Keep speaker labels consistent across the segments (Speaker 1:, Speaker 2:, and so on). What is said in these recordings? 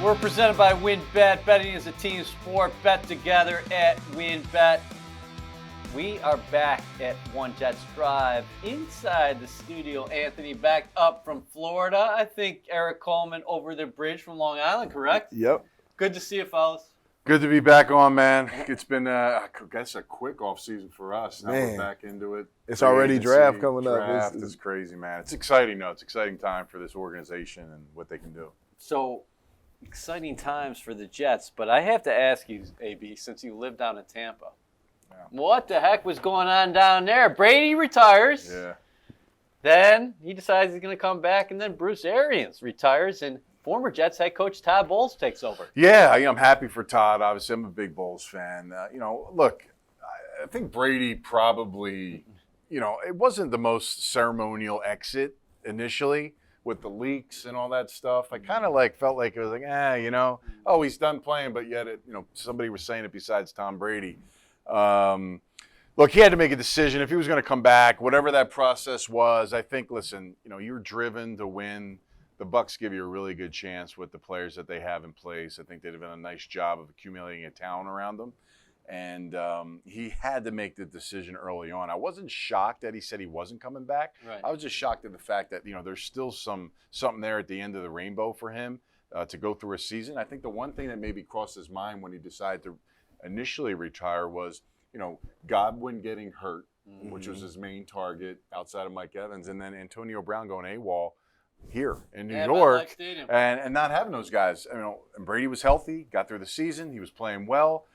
Speaker 1: We're presented by WynnBET. Betting is a team sport. Bet together at WynnBET. We are back at One Jets Drive inside the studio. Anthony back up from Florida. I think Erik Coleman over the bridge from Long Island, correct?
Speaker 2: Yep.
Speaker 1: Good to see you, fellas.
Speaker 3: Good to be back on, man. It's been, I guess, a quick offseason for us. Now
Speaker 2: Man.
Speaker 3: we're back into it.
Speaker 2: It's already draft coming up.
Speaker 3: Draft is crazy, man. It's exciting, though. It's an exciting time for this organization and what they can do.
Speaker 1: So, exciting times for the Jets, but I have to ask you, AB, since you live down in Tampa, what the heck was going on down there? Brady retires.
Speaker 3: Yeah.
Speaker 1: Then he decides he's going to come back, and then Bruce Arians retires, and former Jets head coach Todd Bowles takes over.
Speaker 3: Yeah, I'm happy for Todd. Obviously, I'm a big Bulls fan. Look, I think Brady probably, it wasn't the most ceremonial exit initially with the leaks and all that stuff. I kind of felt like it was like, he's done playing, but yet somebody was saying it besides Tom Brady. Look, he had to make a decision if he was going to come back, whatever that process was. I think, listen, you're driven to win. The Bucs give you a really good chance with the players that they have in place. I think they've done a nice job of accumulating a talent around them. And he had to make the decision early on. I wasn't shocked that he said he wasn't coming back.
Speaker 1: Right.
Speaker 3: I was just shocked at the fact that, there's still something there at the end of the rainbow for him to go through a season. I think the one thing that maybe crossed his mind when he decided to initially retire was, Godwin getting hurt, which was his main target outside of Mike Evans, and then Antonio Brown going AWOL here in New York and not having those guys. And Brady was healthy, got through the season, he was playing well,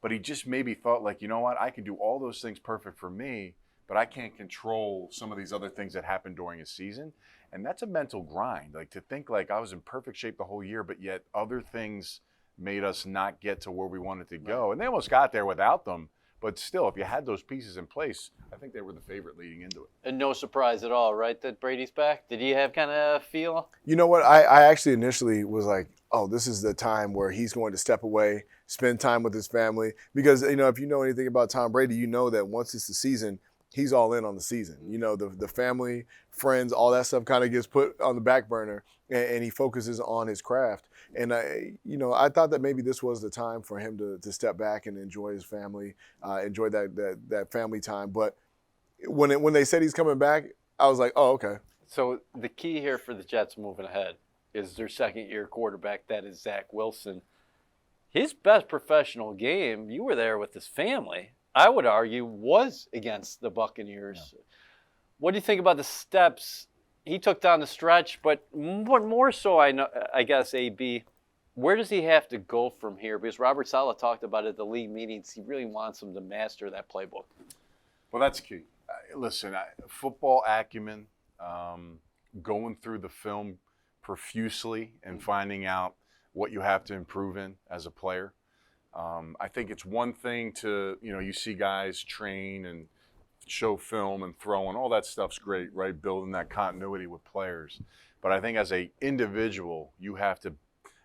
Speaker 3: but he just maybe thought what, I can do all those things perfect for me, but I can't control some of these other things that happen during a season. And that's a mental grind, to think I was in perfect shape the whole year, but yet other things made us not get to where we wanted to go. And they almost got there without them. But still, if you had those pieces in place, I think they were the favorite leading into it.
Speaker 1: And no surprise at all, right, that Brady's back? Did you have kind of a feel?
Speaker 2: You know what? I actually initially was like, this is the time where he's going to step away, spend time with his family. Because, if you know anything about Tom Brady, you know that once it's the season, he's all in on the season. The family, friends, all that stuff kind of gets put on the back burner, and he focuses on his craft. And I thought that maybe this was the time for him to step back and enjoy his family, enjoy that family time. But when they said he's coming back, I was like, oh, okay.
Speaker 1: So the key here for the Jets moving ahead is their second-year quarterback, that is Zach Wilson. His best professional game, you were there with his family, I would argue, was against the Buccaneers. Yeah. What do you think about the steps he took down the stretch? But more so, I guess, AB, where does he have to go from here? Because Robert Saleh talked about it at the league meetings. He really wants him to master that playbook.
Speaker 3: Well, that's key. Listen, football acumen, going through the film profusely and finding out what you have to improve in as a player. I think it's one thing to, you see guys train and show film and throw, and all that stuff's great, right? Building that continuity with players. But I think as an individual, you have to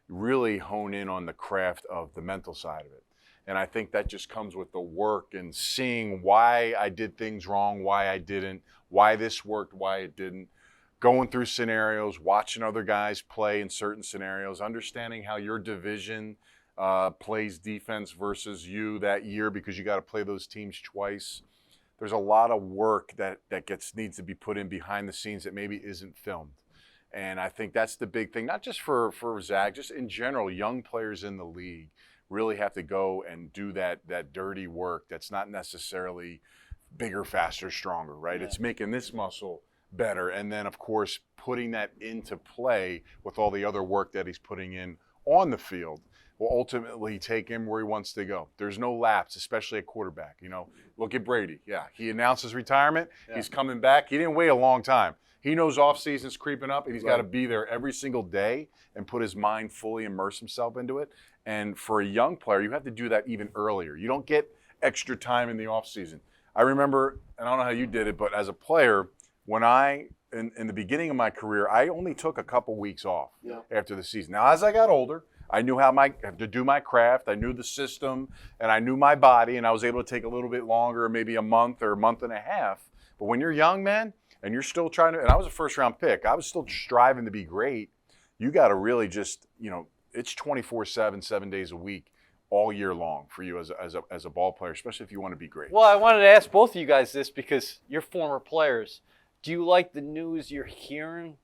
Speaker 3: really hone in on the craft of the mental side of it. And I think that just comes with the work and seeing why I did things wrong, why I didn't, why this worked, why it didn't. Going through scenarios, watching other guys play in certain scenarios, understanding how your division plays defense versus you that year because you got to play those teams twice. There's a lot of work that needs to be put in behind the scenes that maybe isn't filmed. And I think that's the big thing, not just for Zach, just in general, young players in the league really have to go and do that dirty work that's not necessarily bigger, faster, stronger, right? Yeah. It's making this muscle better. And then, of course, putting that into play with all the other work that he's putting in on the field will ultimately take him where he wants to go. There's no lapse, especially at quarterback. Look at Brady. Yeah, he announced his retirement. Yeah. He's coming back. He didn't wait a long time. He knows offseason's creeping up, and he's got to be there every single day and put his mind fully immerse himself into it. And for a young player, you have to do that even earlier. You don't get extra time in the offseason. I remember, and I don't know how you did it, but as a player, when in the beginning of my career, I only took a couple weeks off after the season. Now, as I got older, I knew how to do my craft. I knew the system, and I knew my body, and I was able to take a little bit longer, maybe a month or a month and a half. But when you're young, man, and you're still trying to, and I was a first-round pick. I was still striving to be great. You got to really just, it's 24/7, 7 days a week, all year long for you as a ball player, especially if you want to be great.
Speaker 1: Well, I wanted to ask both of you guys this because you're former players. Do you like the news you're hearing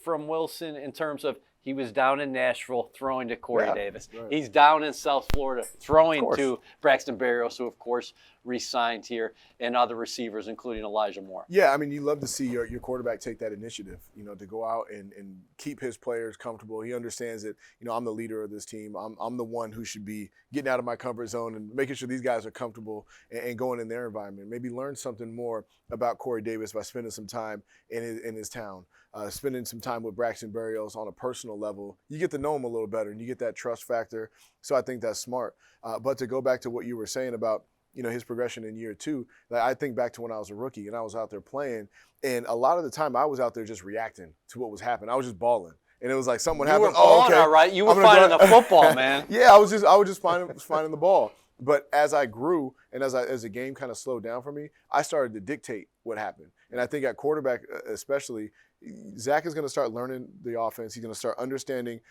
Speaker 1: from Wilson in terms of he was down in Nashville throwing to Corey Davis?
Speaker 2: Right.
Speaker 1: He's down in South Florida throwing
Speaker 2: course.
Speaker 1: to Braxton Berrios, who, of course, re-signed here, and other receivers, including Elijah Moore.
Speaker 2: Yeah, I mean, you love to see your quarterback take that initiative, to go out and keep his players comfortable. He understands that, I'm the leader of this team. I'm the one who should be getting out of my comfort zone and making sure these guys are comfortable and going in their environment. Maybe learn something more about Corey Davis by spending some time in his town, spending some time with Braxton Berrios on a personal level. You get to know him a little better and you get that trust factor. So I think that's smart. But to go back to what you were saying about, his progression in year 2, I think back to when I was a rookie and I was out there playing, and a lot of the time I was out there just reacting to what was happening. I was just balling. And it was like something would happen.
Speaker 1: You were balling, all right. You were finding the football, man.
Speaker 2: Yeah, I was just finding the ball. But as I grew and as the game kind of slowed down for me, I started to dictate what happened. And I think at quarterback especially, Zach is going to start learning the offense. He's going to start understanding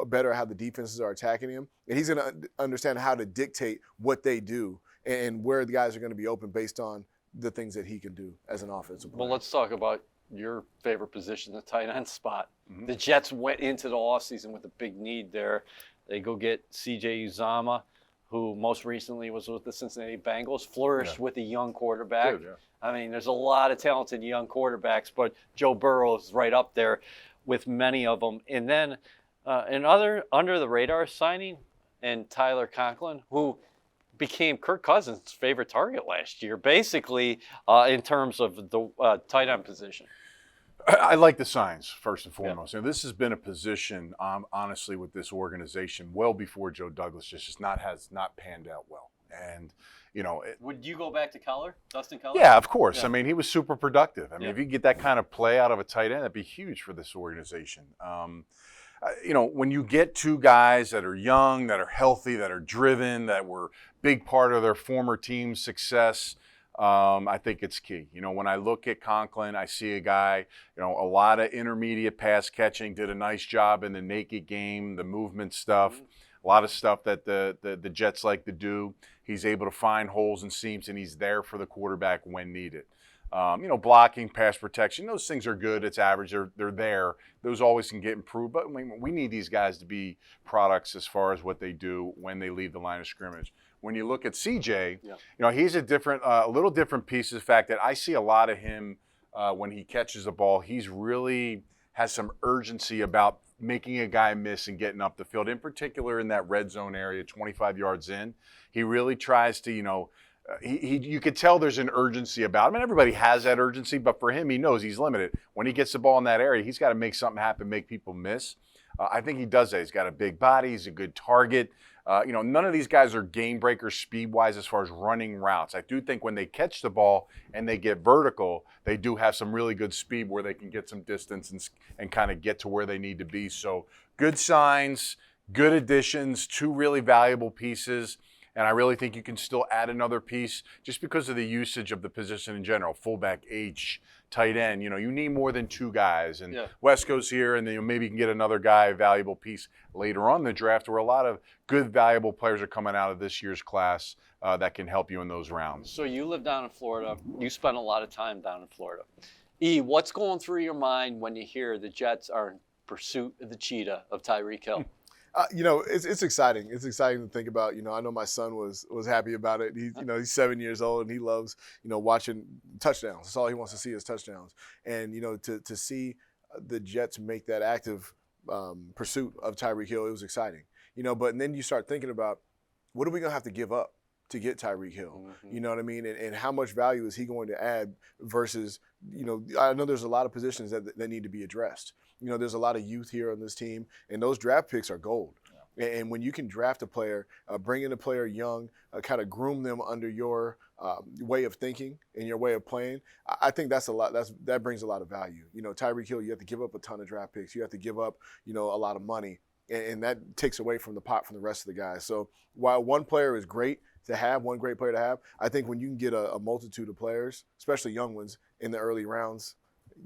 Speaker 2: better how the defenses are attacking him. And he's going to understand how to dictate what they do and where the guys are going to be open based on the things that he can do as an offensive player.
Speaker 1: Well, let's talk about your favorite position, the tight end spot.
Speaker 3: Mm-hmm.
Speaker 1: The Jets went into the offseason with a big need there. They go get C.J. Uzomah, who most recently was with the Cincinnati Bengals, flourished with a young quarterback.
Speaker 3: Good, yeah.
Speaker 1: I mean, there's a lot of talented young quarterbacks, but Joe Burrow is right up there with many of them. And then another under-the-radar signing, and Tyler Conklin, who became Kirk Cousins' favorite target last year, basically in terms of the tight end position.
Speaker 3: I like the signs, first and foremost. This has been a position, honestly, with this organization well before Joe Douglas has not panned out well. And,
Speaker 1: would you go back to Dustin Keller?
Speaker 3: Yeah, of course.
Speaker 1: Yeah.
Speaker 3: I mean, he was super productive. I mean, if you get that kind of play out of a tight end, that'd be huge for this organization. When you get two guys that are young, that are healthy, that are driven, that were big part of their former team's success, I think it's key. When I look at Conklin, I see a guy, a lot of intermediate pass catching, did a nice job in the naked game, the movement stuff, a lot of stuff that the Jets like to do. He's able to find holes and seams, and he's there for the quarterback when needed. Blocking, pass protection, those things are good. It's average. They're there. Those always can get improved. But we need these guys to be products as far as what they do when they leave the line of scrimmage. When you look at CJ, he's a little different piece of the fact that I see a lot of him when he catches the ball. He's really has some urgency about making a guy miss and getting up the field, in particular in that red zone area, 25 yards in. He really tries to, you could tell there's an urgency about him. And everybody has that urgency, but for him, he knows he's limited. When he gets the ball in that area, he's got to make something happen, make people miss. I think he does that. He's got a big body. He's a good target. None of these guys are game breakers speed-wise as far as running routes. I do think when they catch the ball and they get vertical, they do have some really good speed where they can get some distance and kind of get to where they need to be. So good signs, good additions, two really valuable pieces. And I really think you can still add another piece just because of the usage of the position in general. Fullback, H, tight end. You need more than two guys. And West goes here, and then maybe you can get another guy, a valuable piece later on in the draft, where a lot of good, valuable players are coming out of this year's class that can help you in those rounds.
Speaker 1: So you live down in Florida. You spent a lot of time down in Florida. What's going through your mind when you hear the Jets are in pursuit of the cheetah of Tyreek Hill?
Speaker 2: It's exciting. It's exciting to think about. I know my son was happy about it. He's 7 years old and he loves, watching touchdowns. That's all he wants to see is touchdowns. And, to see the Jets make that active pursuit of Tyreek Hill, it was exciting. But then you start thinking about what are we going to have to give up to get Tyreek Hill?
Speaker 1: Mm-hmm.
Speaker 2: You know what I mean? And how much value is he going to add versus, I know there's a lot of positions that need to be addressed. There's a lot of youth here on this team, and those draft picks are gold. Yeah. And when you can draft a player, bring in a player young, kind of groom them under your way of thinking and your way of playing, I think that's a lot. That brings a lot of value. Tyreek Hill, you have to give up a ton of draft picks. You have to give up, a lot of money, and that takes away from the pot from the rest of the guys. So while one player is great to have, one great player to have, I think when you can get a multitude of players, especially young ones, in the early rounds,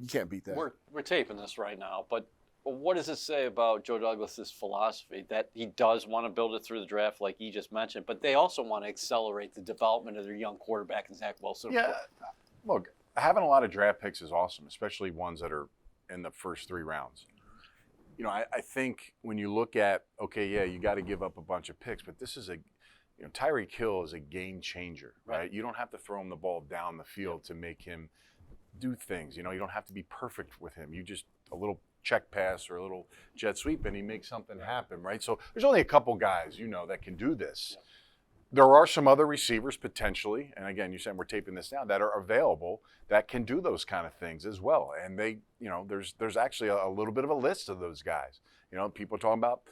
Speaker 2: you can't beat that.
Speaker 1: We're taping this right now, but what does it say about Joe Douglas's philosophy that he does want to build it through the draft, like you just mentioned, but they also want to accelerate the development of their young quarterback, Zach Wilson?
Speaker 3: Yeah, look, having a lot of draft picks is awesome, especially ones that are in the first 3 rounds. I think when you look at, okay, yeah, you got to give up a bunch of picks, but this is Tyreek Hill is a game changer, right? You don't have to throw him the ball down the field to make him do things. You don't have to be perfect with him. You just a little check pass or a little jet sweep and he makes something happen, right? So there's only a couple guys, that can do this. There are some other receivers potentially, and again, you're saying we're taping this now, that are available that can do those kind of things as well. And they, there's actually a little bit of a list of those guys. People talking about,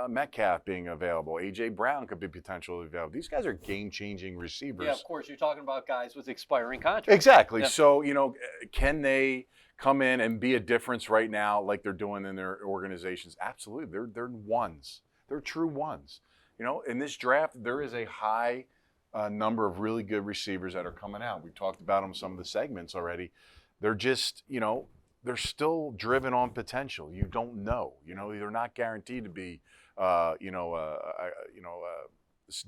Speaker 3: Metcalf being available. A.J. Brown could be potentially available. These guys are game-changing receivers.
Speaker 1: Yeah, of course. You're talking about guys with expiring contracts.
Speaker 3: Exactly.
Speaker 1: Yeah.
Speaker 3: So, can they come in and be a difference right now like they're doing in their organizations? Absolutely. They're ones. They're true ones. In this draft, there is a high number of really good receivers that are coming out. We talked about them in some of the segments already. They're just, they're still driven on potential. You don't know. They're not guaranteed to be,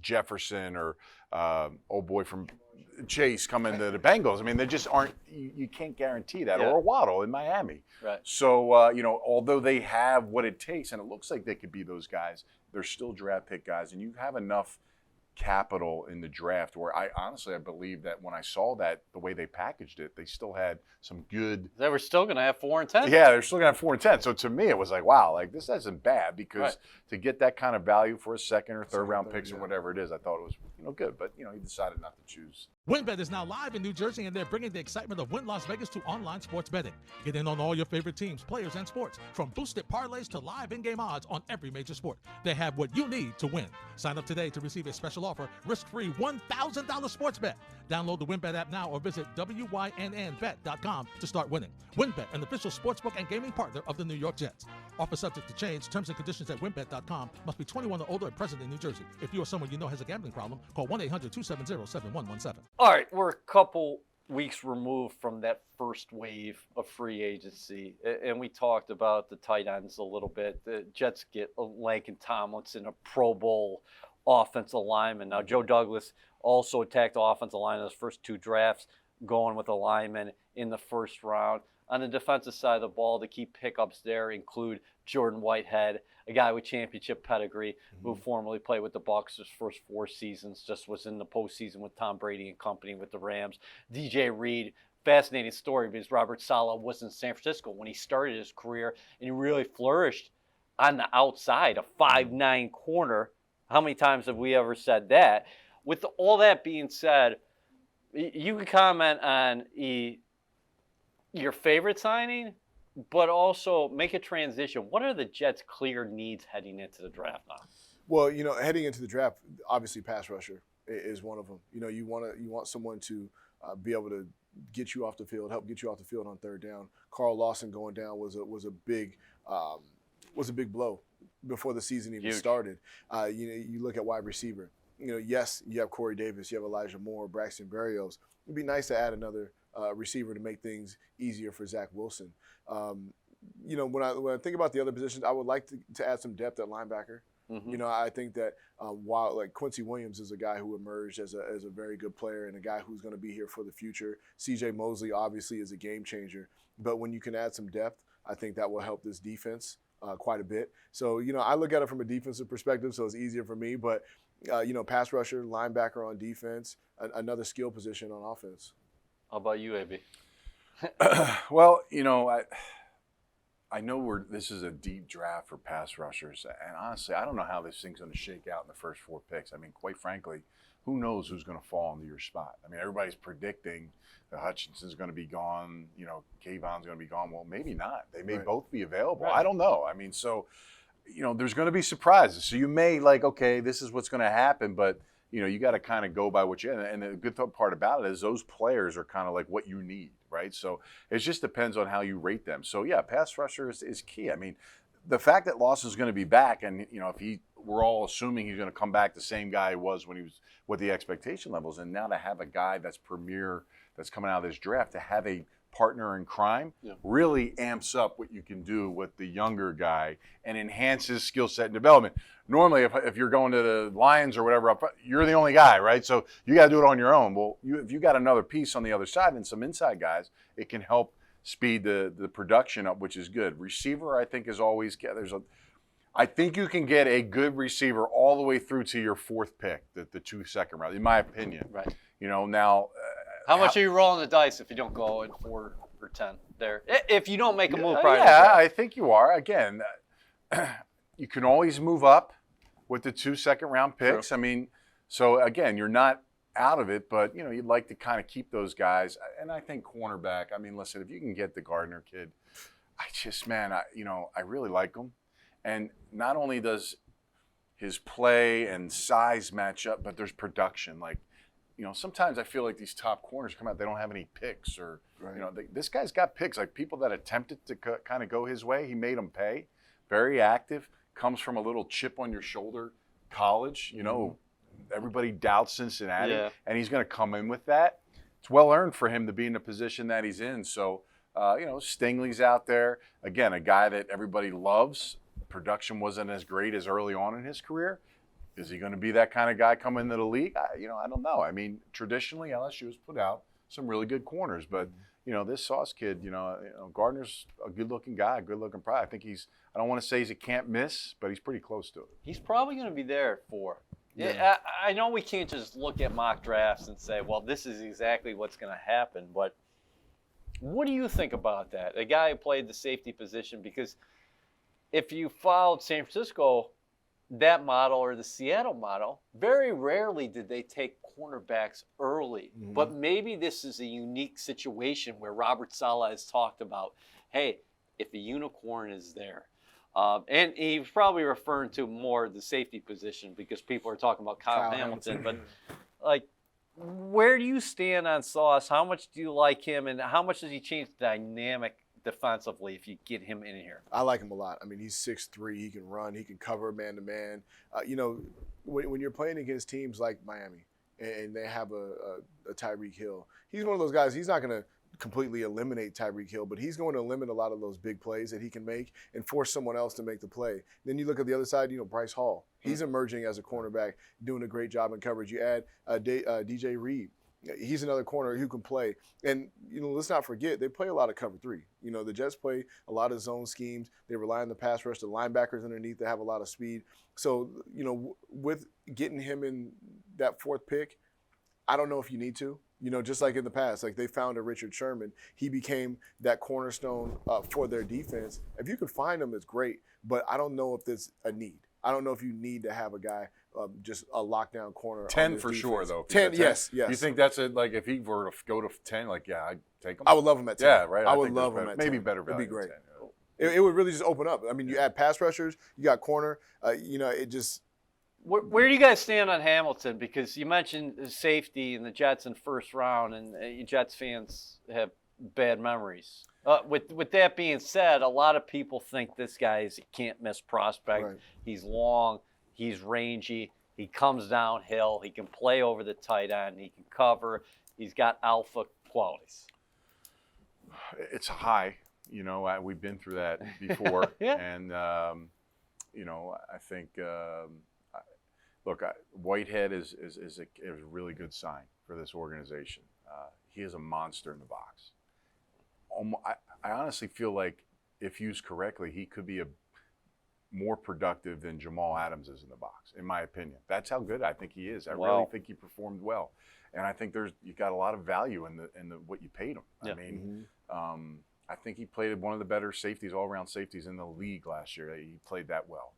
Speaker 3: Jefferson or old boy from Chase coming to the Bengals. I mean, they just aren't. You can't guarantee that. Or a Waddle in Miami.
Speaker 1: Right.
Speaker 3: So although they have what it takes, and it looks like they could be those guys, they're still draft pick guys, and you have enough capital in the draft where I believe that when I saw that the way they packaged it, they still had some good.
Speaker 1: They were still going to have 4 and 10.
Speaker 3: Yeah, they're still going to have 4 and 10. So to me, it was like, wow, like this isn't bad because to get that kind of value for a second or third round picks or whatever it is, I thought it was good. But he decided not to choose.
Speaker 4: WynnBET is now live in New Jersey, and they're bringing the excitement of Wynn Las Vegas to online sports betting. Get in on all your favorite teams, players, and sports, from boosted parlays to live in-game odds on every major sport. They have what you need to win. Sign up today to receive a special offer, risk-free $1,000 sports bet. Download the WynnBET app now or visit wynnbet.com to start winning. WynnBET, an official sportsbook and gaming partner of the New York Jets. Offer subject to change. Terms and conditions at wynnbet.com. Must be 21 or older and present in New Jersey. If you or someone you know has a gambling problem, call 1-800-270-7117.
Speaker 1: All right, we're a couple weeks removed from that first wave of free agency, and we talked about the tight ends a little bit. The Jets get Laken Tomlinson, a Pro Bowl offensive lineman. Now, Joe Douglas also attacked the offensive line in his first 2 drafts, going with a lineman in the first round. On the defensive side of the ball, the key pickups there include Jordan Whitehead, a guy with championship pedigree who formerly played with the Bucs his first 4 seasons, just was in the postseason with Tom Brady and company with the Rams. DJ Reed, fascinating story because Robert Saleh was in San Francisco when he started his career, and he really flourished on the outside, a 5'9" corner. How many times have we ever said that? With all that being said, you can comment on your favorite signing, but also make a transition. What are the Jets' clear needs heading into the draft now?
Speaker 2: Well, heading into the draft, obviously pass rusher is one of them. You want someone to be able to get you off the field, help get you off the field on third down. Carl Lawson going down was a big blow before the season even started. You look at wide receiver. Yes, you have Corey Davis, you have Elijah Moore, Braxton Berrios. It'd be nice to add another receiver to make things easier for Zach Wilson. When I think about the other positions, I would like to add some depth at linebacker. I think that while like Quincy Williams is a guy who emerged as a very good player and a guy who's going to be here for the future. C.J. Mosley obviously is a game changer, but when you can add some depth, I think that will help this defense quite a bit. So I look at it from a defensive perspective, so it's easier for me. But pass rusher, linebacker on defense, another skill position on offense.
Speaker 1: How about you, AB?
Speaker 3: Well, I know this is a deep draft for pass rushers, and honestly, I don't know how this thing's going to shake out in the first 4 picks. I mean, quite frankly, who knows who's going to fall into your spot? I mean, everybody's predicting that Hutchinson's going to be gone, Kayvon's going to be gone. Well, maybe not. They may both be available. Right. I don't know. I mean, so, there's going to be surprises. So you may okay, this is what's going to happen, but you got to kind of go by what you, and the good part about it is those players are kind of like what you need, right? So it just depends on how you rate them. So yeah, pass rusher is key. I mean, the fact that Lawson's going to be back, and if we're all assuming he's going to come back the same guy he was when he was with the expectation levels, and now to have a guy that's premier, that's coming out of this draft, to have a partner in crime, really amps up what you can do with the younger guy and enhances skill set and development. Normally, if you're going to the Lions or whatever, you're the only guy, right? So you got to do it on your own. Well, if you got another piece on the other side and some inside guys, it can help speed the production up, which is good. Receiver, I think, is always I think you can get a good receiver all the way through to your fourth pick, the 2 second round, in my opinion.
Speaker 1: Right.
Speaker 3: Now.
Speaker 1: How much are you rolling the dice if you don't go in 4 or 10 there? If you don't make a move prior to
Speaker 3: Yeah,
Speaker 1: that.
Speaker 3: I think you are. Again, you can always move up with the 2 second round picks.
Speaker 1: True.
Speaker 3: I mean, so again, you're not out of it, but you'd like to kind of keep those guys. And I think cornerback, I mean, listen, if you can get the Gardner kid, I really like him. And not only does his play and size match up, but there's production. Like, sometimes I feel like these top corners come out, they don't have any picks or, this guy's got picks. Like people that attempted to kind of go his way, he made them pay. Very active, comes from a little chip on your shoulder college. Everybody doubts Cincinnati, and he's going to come in with that. It's well earned for him to be in the position that he's in. So, Stingley's out there. Again, a guy that everybody loves. Production wasn't as great as early on in his career. Is he going to be that kind of guy coming into the league? I don't know. I mean, traditionally, LSU has put out some really good corners, but this Sauce kid, Gardner's a good-looking guy, a good-looking product. I think I don't want to say he's a can't miss, but he's pretty close to it.
Speaker 1: He's probably going to be there at 4. Yeah. I know we can't just look at mock drafts and say, well, this is exactly what's going to happen, but what do you think about that? A guy who played the safety position, because if you followed San Francisco, that model or the Seattle model, very rarely did they take cornerbacks early. Mm-hmm. But maybe this is a unique situation where Robert Saleh has talked about, hey, if a unicorn is there. And he's probably referring to more the safety position because people are talking about Kyle Hamilton. But, where do you stand on Sauce? How much do you like him? And how much does he change the dynamic defensively if you get him in here?
Speaker 2: I like him a lot. I mean, he's 6'3", he can run, he can cover man-to-man. When you're playing against teams like Miami and they have a Tyreek Hill, he's one of those guys, he's not going to completely eliminate Tyreek Hill, but he's going to limit a lot of those big plays that he can make and force someone else to make the play. Then you look at the other side, Bryce Hall. He's emerging as a cornerback, doing a great job in coverage. You add DJ Reed. He's another corner who can play. And, let's not forget, they play a lot of cover 3. The Jets play a lot of zone schemes. They rely on the pass rush. The linebackers underneath, they have a lot of speed. So, with getting him in that 4th pick, I don't know if you need to. Just like in the past, like they found a Richard Sherman. He became that cornerstone for their defense. If you can find him, it's great. But I don't know if there's a need. I don't know if you need to have a guy just a lockdown corner.
Speaker 3: 10 for defense. Sure, though.
Speaker 2: 10, yes.
Speaker 3: You think that's if he were to go to 10, I'd take him?
Speaker 2: I would love him at 10.
Speaker 3: Yeah, right.
Speaker 2: I would love him at 10.
Speaker 3: Maybe better value.
Speaker 2: It'd be great.
Speaker 3: 10,
Speaker 2: It would really just open up. I mean, you add pass rushers, you got corner. It just.
Speaker 1: Where do you guys stand on Hamilton? Because you mentioned safety and the Jets in first round, and Jets fans have bad memories. With that being said, a lot of people think this guy is a can't-miss prospect. Right. He's long, he's rangy, he comes downhill, he can play over the tight end, he can cover, he's got alpha qualities.
Speaker 3: It's high. We've been through that before.
Speaker 1: Yeah.
Speaker 3: And, I think look, Whitehead is a really good sign for this organization. He is a monster in the box. I honestly feel like if used correctly, he could be more productive than Jamal Adams is in the box, in my opinion. That's how good I think he is. I really think he performed well, and I think you got a lot of value in the what you paid him. Yeah. I mean, I think he played one of the better safeties, all-around safeties in the league last year. He played that well.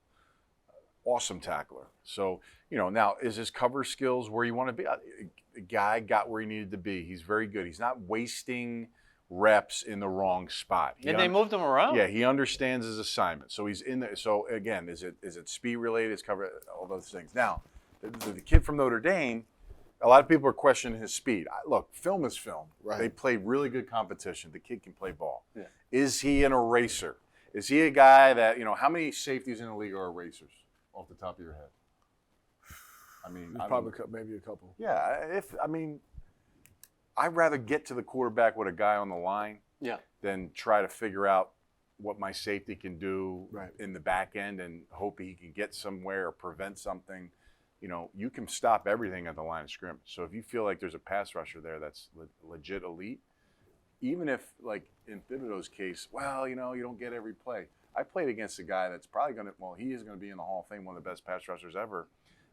Speaker 3: Awesome tackler. So, now is his cover skills where you want to be? The guy got where he needed to be. He's very good. He's not wasting reps in the wrong spot.
Speaker 1: And they moved him around.
Speaker 3: Yeah, he understands his assignment. So he's in there. So again, is it speed related? Is cover, all those things. Now, the kid from Notre Dame, a lot of people are questioning his speed. Look, film is film. Right. They played really good competition. The kid can play ball. Yeah. Is he an eraser? Is he a guy that, how many safeties in the league are erasers off the top of your head? I mean,
Speaker 2: probably maybe a couple.
Speaker 3: Yeah, I'd rather get to the quarterback with a guy on the line than try to figure out what my safety can do in the back end and hope he can get somewhere or prevent something. You know, you can stop everything at the line of scrimmage. So if you feel like there's a pass rusher there that's legit elite, even if, like in Thibodeau's case, well, you know, you don't get every play. I played against a guy that's probably going to, well, he is going to be in the Hall of Fame, one of the best pass rushers ever,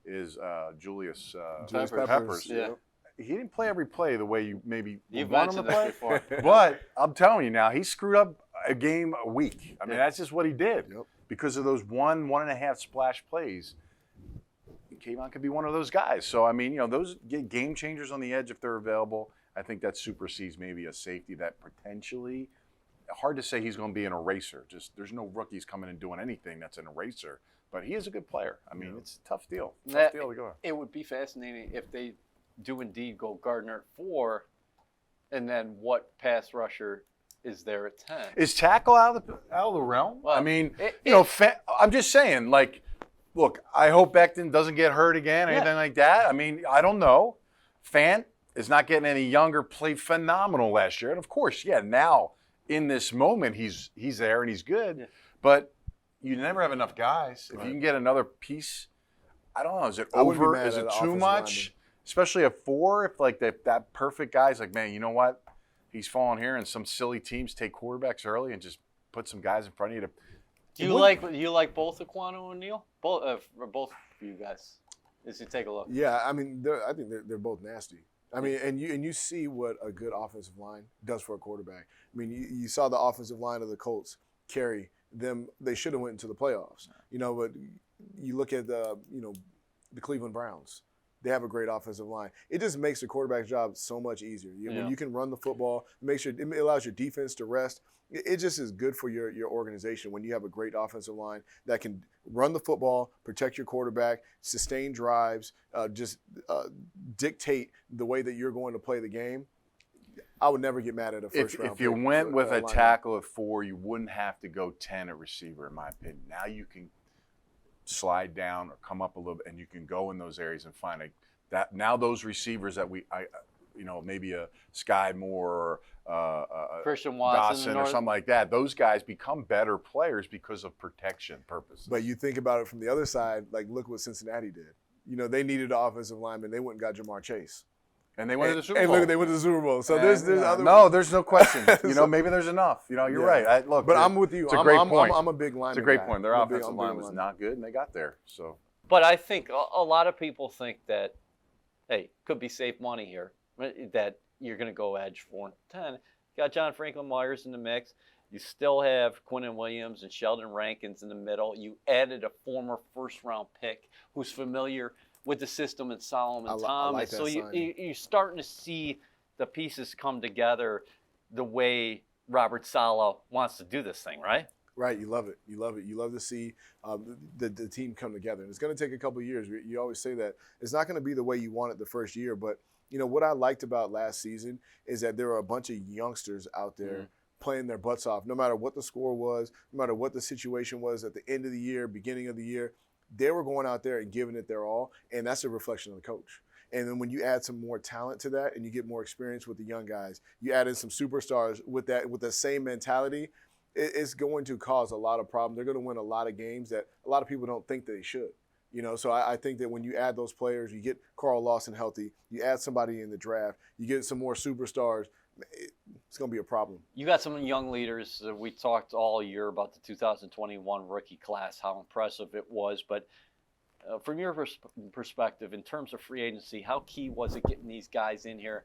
Speaker 3: is Julius Peppers.
Speaker 1: Yeah.
Speaker 3: He didn't play every play the way you maybe
Speaker 1: You've
Speaker 3: want him to
Speaker 1: mentioned
Speaker 3: play.
Speaker 1: this before.
Speaker 3: But I'm telling you now, he screwed up a game a week. I mean, that's just what he did.
Speaker 2: Yep.
Speaker 3: Because of those 1.5 splash plays. Kayvon could be one of those guys. So, I mean, you know, those get game changers on the edge if they're available. I think that supersedes maybe a safety that potentially, hard to say he's going to be an eraser. Just there's no rookies coming and doing anything that's an eraser. But he is a good player. I mean, it's a tough deal. Tough deal to go.
Speaker 1: It would be fascinating if they do indeed go Gardner at 4, and then what pass rusher is there at 10?
Speaker 3: Is tackle out of the realm?
Speaker 1: Well,
Speaker 3: I mean, I'm just saying, like, look, I hope Becht doesn't get hurt again or anything like that. I mean, I don't know. Fant is not getting any younger, played phenomenal last year. And, of course, now in this moment he's there and he's good. Yeah. But you never have enough guys. If you can get another piece, I don't know. Is it over? Is it too much? Lineman. Especially a 4, if like that perfect guy's like, man, you know what? He's falling here, and some silly teams take quarterbacks early and just put some guys in front of you to.
Speaker 1: Do you like both Ekwonu and Neal? Both of you guys. As you take a look.
Speaker 2: Yeah, I mean, I think they're both nasty. I mean, and you see what a good offensive line does for a quarterback. I mean, you saw the offensive line of the Colts carry them. They should have went into the playoffs, you know. But you look at the Cleveland Browns. They have a great offensive line. It just makes the quarterback's job so much easier. When you can run the football, it allows your defense to rest. It just is good for your organization when you have a great offensive line that can run the football, protect your quarterback, sustain drives, dictate the way that you're going to play the game. I would never get mad at a first round.
Speaker 3: If you went with a tackle at 4, you wouldn't have to go 10 at receiver, in my opinion. Now you can slide down or come up a little bit, and you can go in those areas and find that. Now those receivers that maybe a Sky Moore or
Speaker 1: Christian Watson
Speaker 3: or something like that, those guys become better players because of protection purposes.
Speaker 2: But you think about it from the other side, like look what Cincinnati did. You know, they needed an offensive lineman. They went and got Jamar Chase.
Speaker 3: And they went to the Super Bowl.
Speaker 2: And look, they went to the Super Bowl. So there's other.
Speaker 3: No, there's no question. Maybe there's enough. You're right.
Speaker 2: But I'm with you.
Speaker 3: It's a great point.
Speaker 2: I'm a big lineman.
Speaker 3: It's a great point. Their offensive line was not good, and they got there. So.
Speaker 1: But I think a lot of people think that, hey, could be safe money here, that you're going to go edge 4 and 10. You got John Franklin Myers in the mix. You still have Quinnen Williams and Sheldon Rankins in the middle. You added a former first-round pick who's familiar with the system in Solomon Thomas.
Speaker 2: I like that
Speaker 1: so you're starting to see the pieces come together the way Robert Saleh wants to do this thing, right?
Speaker 2: Right, you love it. You love it. You love to see the team come together. And it's going to take a couple of years. You always say that. It's not going to be the way you want it the first year. But, what I liked about last season is that there were a bunch of youngsters out there playing their butts off. No matter what the score was, no matter what the situation was at the end of the year, beginning of the year, they were going out there and giving it their all. And that's a reflection of the coach. And then when you add some more talent to that and you get more experience with the young guys, you add in some superstars with the same mentality, it's going to cause a lot of problems. They're going to win a lot of games that a lot of people don't think they should. So I think that when you add those players, you get Carl Lawson healthy, you add somebody in the draft, you get some more superstars, it's going to be a problem.
Speaker 1: You got some young leaders. We talked all year about the 2021 rookie class, how impressive it was. But from your perspective, in terms of free agency, how key was it getting these guys in here?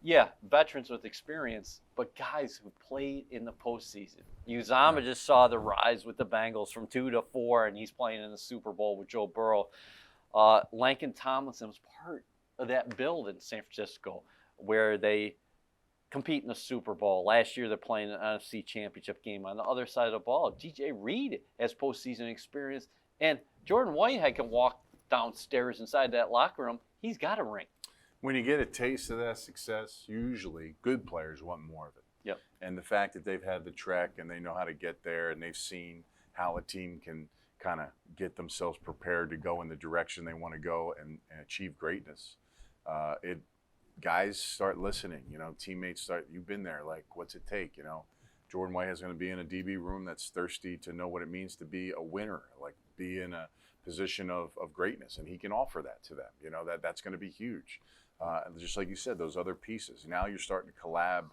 Speaker 1: Yeah, veterans with experience, but guys who played in the postseason. Uzomah just saw the rise with the Bengals from 2 to 4, and he's playing in the Super Bowl with Joe Burrow. Laken Tomlinson was part of that build in San Francisco where they compete in the Super Bowl. Last year, they're playing an NFC Championship game on the other side of the ball. DJ Reed has postseason experience, and Jordan Whitehead can walk downstairs inside that locker room. He's got a ring.
Speaker 3: When you get a taste of that success, usually good players want more of it.
Speaker 1: Yep.
Speaker 3: And the fact that they've had the trek and they know how to get there and they've seen how a team can kind of get themselves prepared to go in the direction they want to go and achieve greatness, guys start listening. Teammates start. You've been there. Like, what's it take? Jordan White is going to be in a DB room that's thirsty to know what it means to be a winner, like be in a position of greatness, and he can offer that to them. That's going to be huge. Just like you said, those other pieces. Now you're starting to collab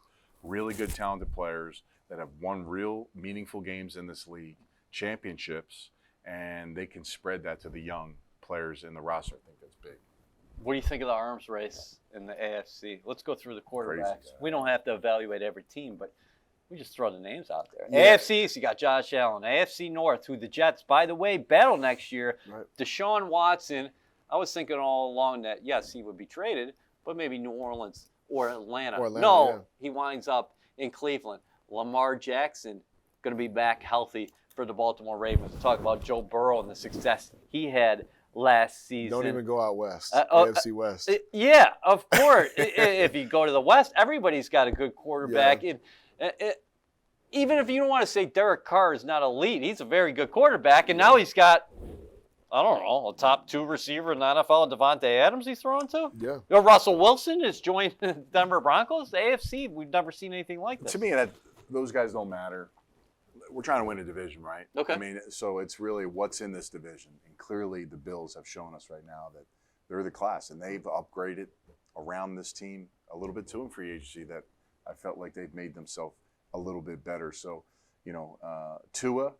Speaker 3: really good, talented players that have won real meaningful games in this league, championships, and they can spread that to the young players in the roster. I think that's big.
Speaker 1: What do you think of the arms race in the AFC? Let's go through the quarterbacks.
Speaker 3: Crazy.
Speaker 1: We don't have to evaluate every team, but we just throw the names out there.
Speaker 2: Yeah.
Speaker 1: AFC East, you got Josh Allen. AFC North, who the Jets, by the way, battle next year.
Speaker 2: Right.
Speaker 1: Deshaun Watson, I was thinking all along that, yes, he would be traded, but maybe New Orleans or Atlanta.
Speaker 2: Yeah.
Speaker 1: He winds up in Cleveland. Lamar Jackson going to be back healthy for the Baltimore Ravens. Talk about Joe Burrow and the success he had last season.
Speaker 2: Don't even go out west. AFC West.
Speaker 1: Yeah, of course. If you go to the West, everybody's got a good quarterback.
Speaker 2: Yeah.
Speaker 1: Even if you don't want to say Derek Carr is not elite, he's a very good quarterback. And now he's got, I don't know, a top 2 receiver in the NFL, Devontae Adams he's throwing to.
Speaker 2: Yeah.
Speaker 1: Russell Wilson has joined the Denver Broncos. The AFC, we've never seen anything like this.
Speaker 3: To me, those guys don't matter. We're trying to win a division, right?
Speaker 1: Okay.
Speaker 3: I mean, so it's really what's in this division. And clearly the Bills have shown us right now that they're the class, and they've upgraded around this team a little bit too in free agency that I felt like they've made themselves a little bit better. So, Tua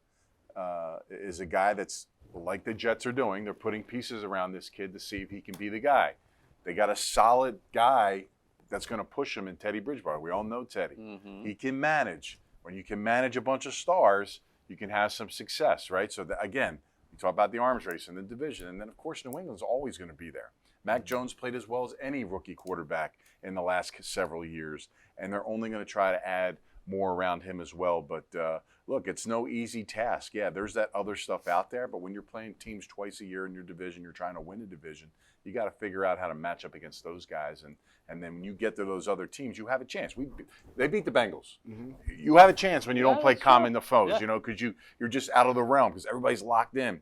Speaker 3: is a guy that's like the Jets are doing. They're putting pieces around this kid to see if he can be the guy. They got a solid guy that's going to push him in Teddy Bridgewater. We all know Teddy.
Speaker 1: Mm-hmm.
Speaker 3: He can manage. When you can manage a bunch of stars, you can have some success, right? So, again, we talk about the arms race and the division. And then, of course, New England's always going to be there. Mac Jones played as well as any rookie quarterback in the last several years. And they're only going to try to add more around him as well. But, look, it's no easy task. Yeah, there's that other stuff out there. But when you're playing teams twice a year in your division, you're trying to win a division, you got to figure out how to match up against those guys. And then when you get to those other teams, you have a chance. They beat the Bengals. Mm-hmm. You have a chance when you don't play common the foes, because you're just out of the realm because everybody's locked in.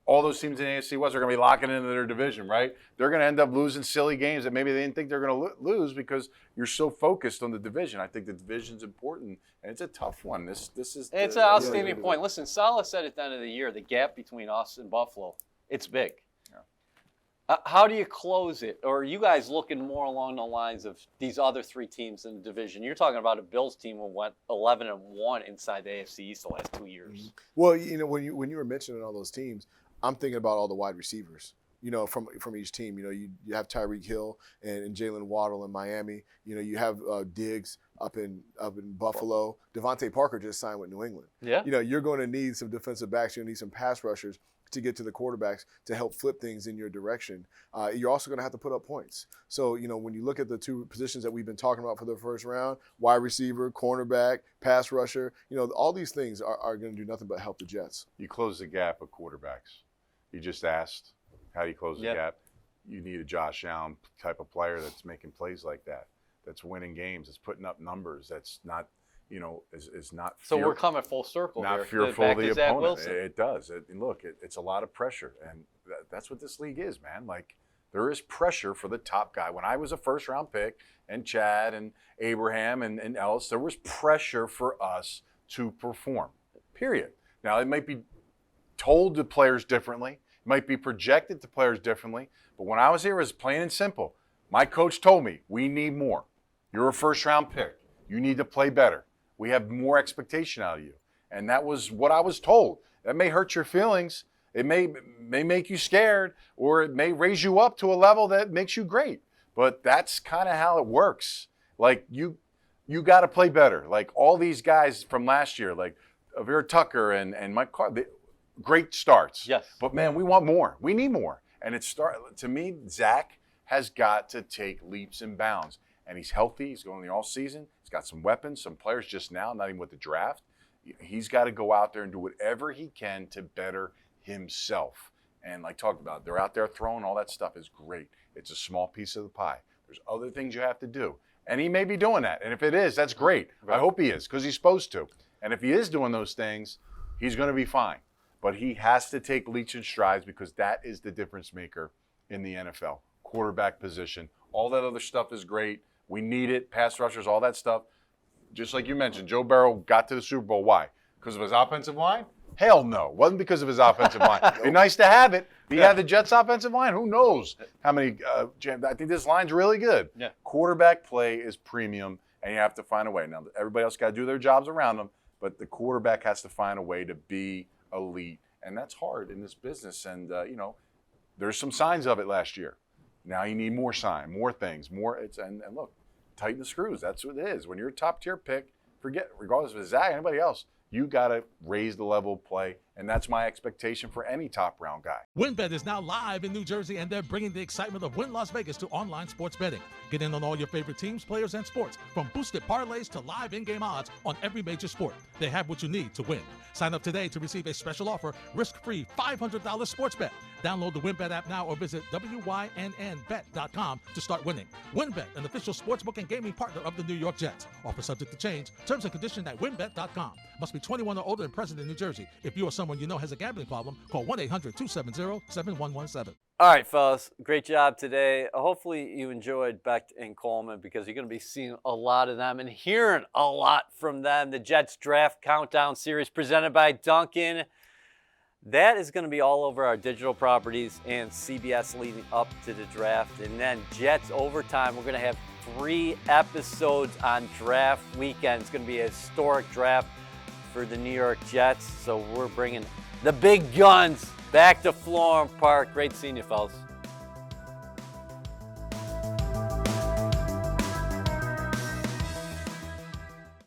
Speaker 3: All those teams in the AFC West are going to be locking into their division, right? They're going to end up losing silly games that maybe they didn't think they're going to lose because you're so focused on the division. I think the division's important, and it's a tough one. It's
Speaker 1: an outstanding point. Listen, Saleh said at the end of the year, the gap between us and Buffalo, it's big. How do you close it? Or are you guys looking more along the lines of these other 3 teams in the division? You're talking about a Bills team who went 11-1 inside the AFC East the last 2 years.
Speaker 2: Well, when you were mentioning all those teams, I'm thinking about all the wide receivers. From each team. You have Tyreek Hill and Jalen Waddle in Miami. You have Diggs up in Buffalo. Devontae Parker just signed with New England.
Speaker 1: Yeah.
Speaker 2: You're going to need some defensive backs. You're going to need some pass rushers to get to the quarterbacks to help flip things in your direction. You're also going to have to put up points. So, when you look at the 2 positions that we've been talking about for the first round, wide receiver, cornerback, pass rusher, all these things are going to do nothing but help the Jets.
Speaker 3: You close the gap of quarterbacks. You just asked, how do you close the gap? You need a Josh Allen type of player that's making plays like that, that's winning games, that's putting up numbers, that's not, is not.
Speaker 1: So we're coming full circle
Speaker 3: not
Speaker 1: here.
Speaker 3: Fearful of the opponent. It does. Look, it's a lot of pressure, and that's what this league is, man. Like, there is pressure for the top guy. When I was a first-round pick, and Chad and Abraham and Ellis, there was pressure for us to perform. Period. Now, it might be told to players differently. Might be projected to players differently, but when I was here, it was plain and simple. My coach told me, we need more. You're a first-round pick. You need to play better. We have more expectation out of you. And that was what I was told. That may hurt your feelings. It may make you scared, or it may raise you up to a level that makes you great. But that's kind of how it works. Like, you got to play better. Like, all these guys from last year, like Avir Tucker and Mike Carter, great starts.
Speaker 1: Yes.
Speaker 3: But, man, we want more. We need more. And to me, Zach has got to take leaps and bounds. And he's healthy. He's going the all season. He's got some weapons, some players just now, not even with the draft. He's got to go out there and do whatever he can to better himself. And like talked about, they're out there throwing, all that stuff is great. It's a small piece of the pie. There's other things you have to do. And he may be doing that. And if it is, that's great. I hope he is, because he's supposed to. And if he is doing those things, he's going to be fine. But he has to take leaps and strides, because that is the difference maker in the NFL. Quarterback position All that other stuff is great. We need it, pass rushers, all that stuff. Just like you mentioned, Joe Burrow got to the Super Bowl. Why? Because of his offensive line? Hell no. Wasn't because of his offensive line. It'd be nice to have it. If he had the Jets' offensive line, who knows how many I think this line's really good.
Speaker 1: Yeah.
Speaker 3: Quarterback play is premium, and you have to find a way. Now, everybody else got to do their jobs around them, but the quarterback has to find a way to be elite, and that's hard in this business. And, there's some signs of it last year. Now you need more more things, more. And look, tighten the screws. That's what it is. When you're a top-tier pick, regardless of Zach, anybody else, you got to raise the level of play, and that's my expectation for any top-round guy.
Speaker 4: WynnBET is now live in New Jersey, and they're bringing the excitement of Wynn Las Vegas to online sports betting. Get in on all your favorite teams, players, and sports, from boosted parlays to live in-game odds on every major sport. They have what you need to win. Sign up today to receive a special offer, risk-free $500 sports bet. Download the WynnBET app now or visit wynnbet.com to start winning. WynnBET, an official sportsbook and gaming partner of the New York Jets. Offer subject to change. Terms and conditions at wynnbet.com. Must be 21 or older and present in New Jersey. If you or someone you know has a gambling problem, call 1-800-270-7117.
Speaker 1: All right, fellas, great job today. Hopefully you enjoyed Becht and Coleman, because you're going to be seeing a lot of them and hearing a lot from them. The Jets Draft Countdown Series presented by Duncan. That is going to be all over our digital properties and CBS leading up to the draft. And then Jets Overtime, we're going to have 3 episodes on draft weekend. It's going to be a historic draft for the New York Jets. So we're bringing the big guns back to Florham Park. Great seeing you, fellas.